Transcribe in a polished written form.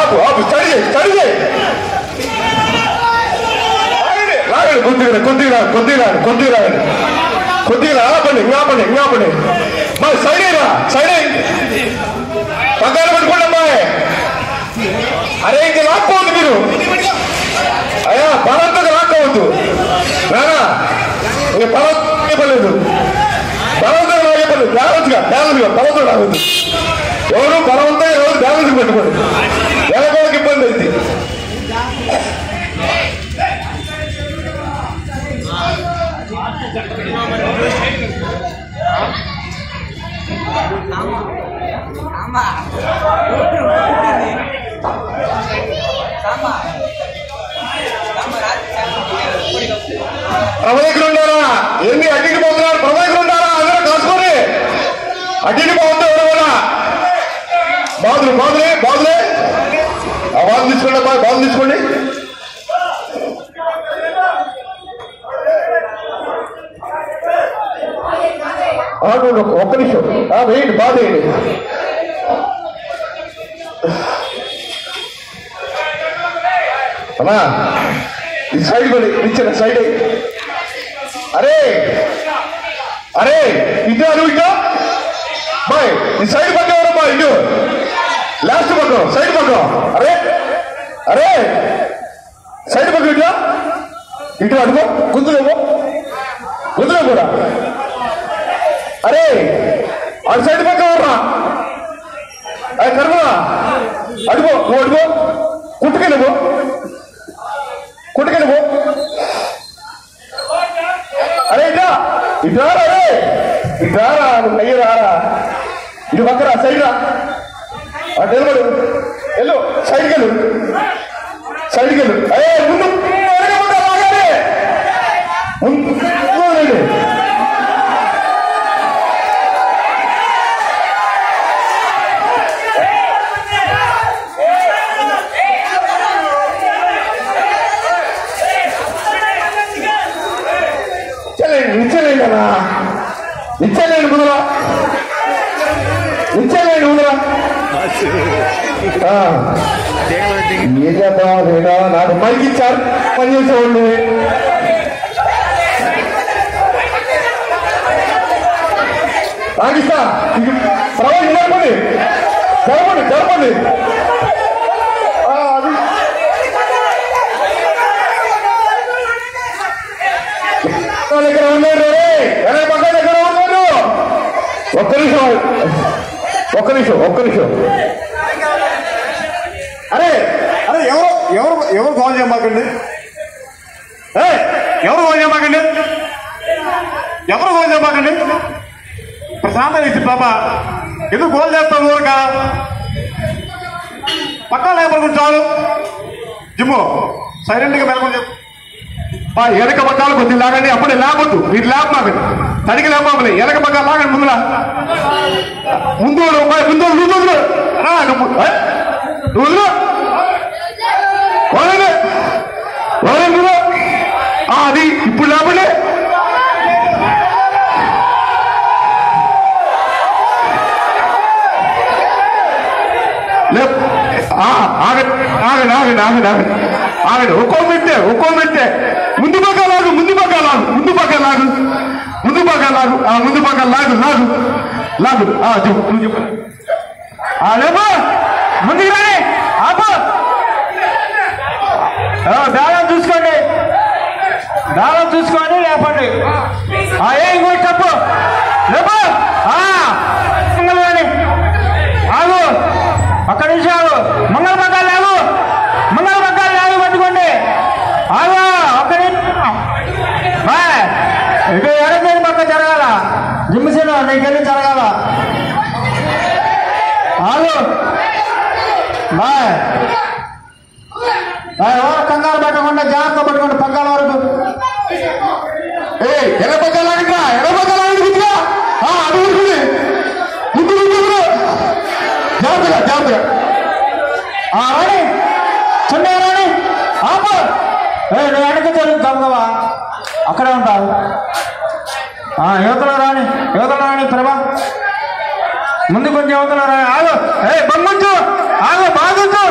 ఆపు ఆపు స్టడీ చేయి రాగండి కొద్దిగా ఆపండి మరి సైడ్ పక్కన పెట్టుకోండి అమ్మాయి. అరే ఇంక లాక్కోవద్దు మీరు, అయ్యా బలంతగా లాక్కోవద్దు నానా, ఇంక పర్లేదు బలవంతంగా లాగేపలేదు, బ్యాలెన్స్గా బలవంతం లాగొద్దు. ఎవరు బలవంతంగా ఎవరు బ్యాలెన్స్ పెట్టుకోండి, ఎలాగోకి ఇబ్బంది అయింది. ప్రభు దగ్గర ఉండారా? ఏంటి అడ్డికి పోతున్నారు? ప్రభు దగ్గర ఉండారా? అందరూ కాసుకొని అడ్డికి పోతే ఎవరు బాధులే ఆ బాధలు తీసుకోండి అమ్మా, బాధలు తీసుకోండి. ఒక్క నిమిషం వేయండి, బాధ వేయండి. అమ్మా ఈ సైడ్ కొని ఇచ్చిన సైడ్. అరే ఇటు అను ఇటు బాయ్, ఈ సైడ్ పక్క ఎవరమ్మా? ఇటు లాస్ట్ పక్కం, సైడ్ పక్కం. అరే సైడ్ పక్క ఇటు అడుగు, గుంతులేమో కూడా. అరే అటు సైడ్ పక్క ఎవర్రా? అది కర్మరా, అడుగో నువ్వు అడుగో, కుట్టుకెళ్ళిపో. అరే ఇటారా నువ్వు నయ్య రారా, ఇటు పక్కరా, సైడ్ రా, అటు నిలబడు, వెళ్ళు సైడ్కి వెళ్ళు. అరే ముందు ఇచ్చేలేండి కుదరా ఏం చేద్దాం లేదా? నాకు మైకి ఇచ్చారు, పనిచేసేవాళ్ళు. రాగిస్తా ప్రవాహం జరపండి. దగ్గర ఉన్నారు, పక్క దగ్గర ఉన్నారు. ఒక్క నిమిషం. అరే ఎవరు కాల్ చేయమాకండి, ప్రశాంత ఇచ్చి బాబా ఎందుకు గోల్ చేస్తావు? ఊరక పక్కన లేపడుకుని చాలు. జిమ్ము సైలెంట్గా మెలకొని చెప్పు. వెనక పక్కాలు కొద్దిగా లాగండి, అప్పుడే లేపొద్దు, మీరు లేపమాకండి, తడికి లేపాలి. వెనక పక్కాలు లాగండి, ముందు అది ఇప్పుడు లేపండి. ఆగండి ఒక్కో మెట్టే ముందు పక్క లాగు ముందు పక్క లాగు నువ్వు చెప్పు. లేపో ముందుకు రాని, ఆపు, దారం చూసుకొని లేపండి. ఇంకోటి చెప్పు, లేపో ఆగు, అక్కడి నుంచి ఆగు, మంగళ పగ్గాలు లాగు పట్టుకోండి. ఆగు అక్కడి ఇక ఎడదేని పక్క జరగాల, జిమ్సీలో నీకెళ్ళి జరగాల. ఆగు ఎవరు కంగారు పెట్టకుండా జాగ్రత్త పట్టుకోండి పగ్గాల వరకు. ఎర్ర పగ్గాలు లాగండి, అడుగుతుంది ముందు జాగ్రత్తగా రాని, చిన్న రాని, ఆపు. నువ్వు వెనక జరుగుతావుగా, అక్కడే ఉంటావు. యువతలో రాని ప్రభా, ముందు కొంచెం యువతలో రాని. ఆగు, బంగుంచు, ఆగు, బాగుంచు.